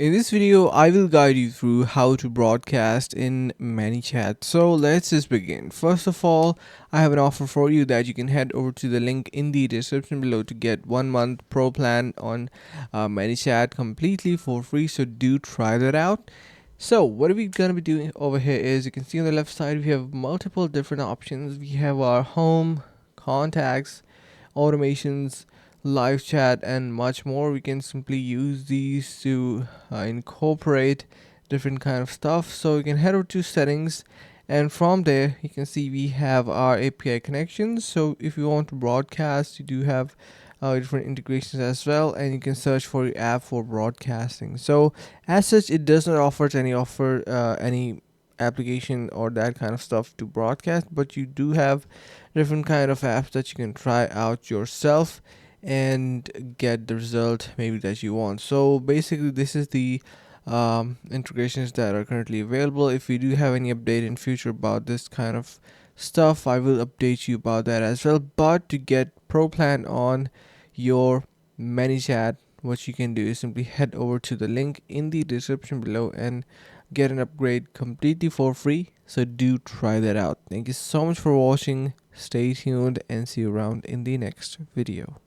In this video, I will guide you through how to broadcast in ManyChat. So let's just begin. First of all, I have an offer for you that you can head over to the link in the description below to get 1 month pro plan on ManyChat completely for free. So do try that out. So what are we gonna be doing over here is you can see on the left side we have multiple different options. We have our home, contacts, automations, live chat, and much more. We can simply use these to incorporate different kind of stuff. So you can head over to settings, and from there you can see we have our API connections. So if you want to broadcast, you do have different integrations as well, and you can search for your app for broadcasting. So as such, it does not offer any application or that kind of stuff to broadcast, but you do have different kind of apps that you can try out yourself and get the result maybe that you want. So basically this is the integrations that are currently available. If we do have any update in future about this kind of stuff, I will update you about that as well. But to get pro plan on your ManyChat, what you can do is simply head over to the link in the description below and get an upgrade completely for free. So do try that out. Thank you so much for watching. Stay tuned and see you around in the next video.